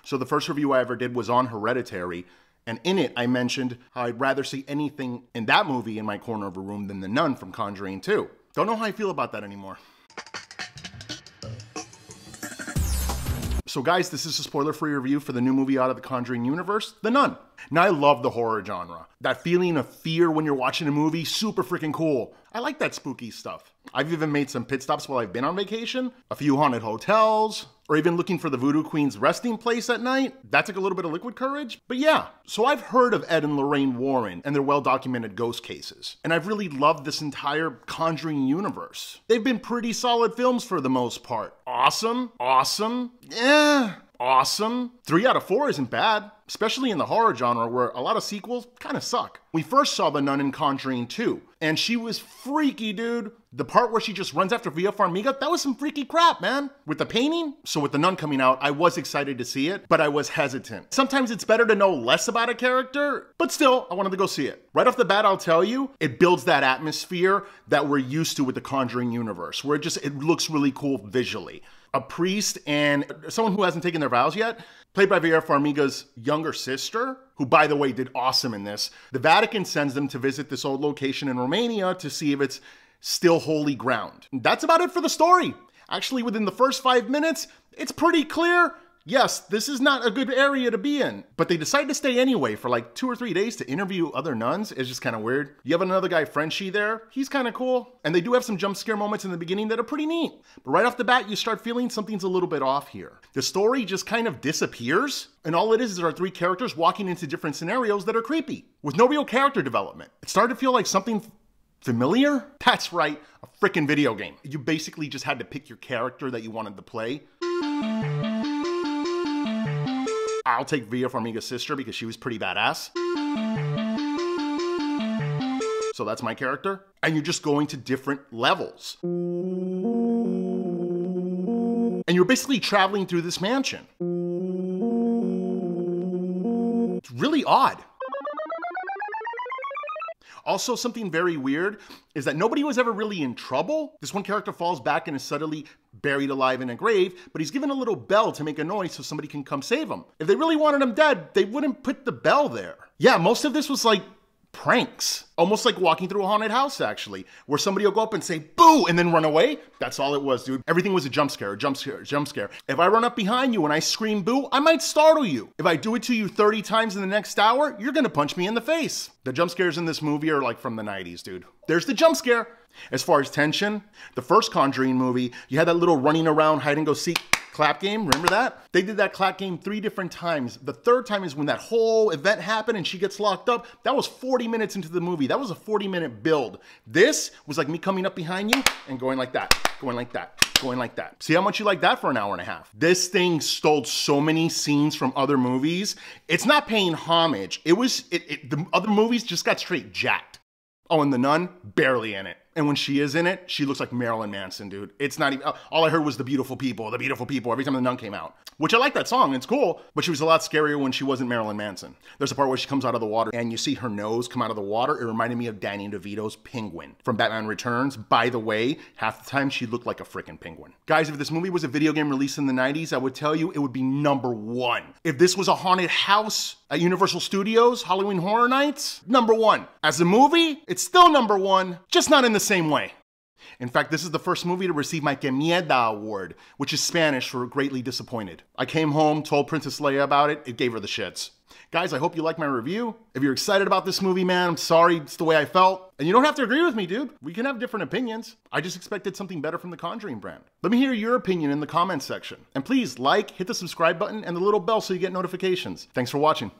So the first review I ever did was on Hereditary, and in it I mentioned how I'd rather see anything in that movie in my corner of a room than The Nun from Conjuring 2. Don't know how I feel about that anymore. So guys, this is a spoiler-free review for the new movie out of the Conjuring Universe, The Nun. Now I love the horror genre. That feeling of fear when you're watching a movie, super freaking cool. I like that spooky stuff. I've even made some pit stops while I've been on vacation, a few haunted hotels, or even looking for the Voodoo Queen's resting place at night. That took a little bit of liquid courage, but yeah. So I've heard of Ed and Lorraine Warren and their well-documented ghost cases, and I've really loved this entire Conjuring universe. They've been pretty solid films for the most part. Awesome, awesome, awesome. 3 out of 4 isn't bad, especially in the horror genre where a lot of sequels kind of suck. We first saw the Nun in Conjuring 2, and she was freaky, dude. The part where she just runs after Villa Farmiga, that was some freaky crap, man. With the painting? So with The Nun coming out, I was excited to see it, but I was hesitant. Sometimes it's better to know less about a character, but still, I wanted to go see it. Right off the bat, I'll tell you, it builds that atmosphere that we're used to with the Conjuring universe, where it looks really cool visually. A priest and someone who hasn't taken their vows yet, played by Vera Farmiga's younger sister, who by the way did awesome in this. The Vatican sends them to visit this old location in Romania to see if it's still holy ground. And that's about it for the story. Actually, within the first 5 minutes, it's pretty clear. Yes, this is not a good area to be in, but they decide to stay anyway for like 2 or 3 days to interview other nuns. It's just kind of weird. You have another guy, Frenchie, there. He's kind of cool. And they do have some jump scare moments in the beginning that are pretty neat. But right off the bat, you start feeling something's a little bit off here. The story just kind of disappears, and all it is our 3 characters walking into different scenarios that are creepy, with no real character development. It started to feel like something familiar? That's right, a freaking video game. You basically just had to pick your character that you wanted to play. I'll take Villa Farmiga's sister because she was pretty badass. So that's my character. And you're just going to different levels. And you're basically traveling through this mansion. It's really odd. Also, something very weird is that nobody was ever really in trouble. This one character falls back and is suddenly buried alive in a grave, but he's given a little bell to make a noise so somebody can come save him. If they really wanted him dead, they wouldn't put the bell there. Yeah, most of this was like pranks. Almost like walking through a haunted house, actually, where somebody will go up and say, boo, and then run away. That's all it was, dude. Everything was a jump scare, a jump scare, a jump scare. If I run up behind you and I scream boo, I might startle you. If I do it to you 30 times in the next hour, you're gonna punch me in the face. The jump scares in this movie are like from the 90s, dude. There's the jump scare. As far as tension, the first Conjuring movie, you had that little running around hide and go seek clap game, remember that? They did that clap game 3 different times. The 3rd time is when that whole event happened and she gets locked up. That was 40 minutes into the movie. That was a 40-minute build. This was like me coming up behind you and going like that, going like that, going like that. See how much you like that for an hour and a half? This thing stole so many scenes from other movies. It's not paying homage. The other movies just got straight jacked. Oh, and The Nun, barely in it. And when she is in it, she looks like Marilyn Manson, dude. It's not even, all I heard was the beautiful people, every time The Nun came out. Which I like that song, it's cool, but she was a lot scarier when she wasn't Marilyn Manson. There's a part where she comes out of the water and you see her nose come out of the water. It reminded me of Danny DeVito's Penguin from Batman Returns. By the way, half the time she looked like a freaking penguin. Guys, if this movie was a video game released in the 90s, I would tell you it would be #1. If this was a haunted house at Universal Studios, Halloween Horror Nights, #1. As a movie, it's still #1, just not in the same way. In fact, this is the first movie to receive my Que Mieda award, which is Spanish for greatly disappointed. I came home, told Princess Leia about it, it gave her the shits. Guys, I hope you like my review. If you're excited about this movie, man, I'm sorry, it's the way I felt. And you don't have to agree with me, dude. We can have different opinions. I just expected something better from the Conjuring brand. Let me hear your opinion in the comments section. And please like, hit the subscribe button and the little bell so you get notifications. Thanks for watching.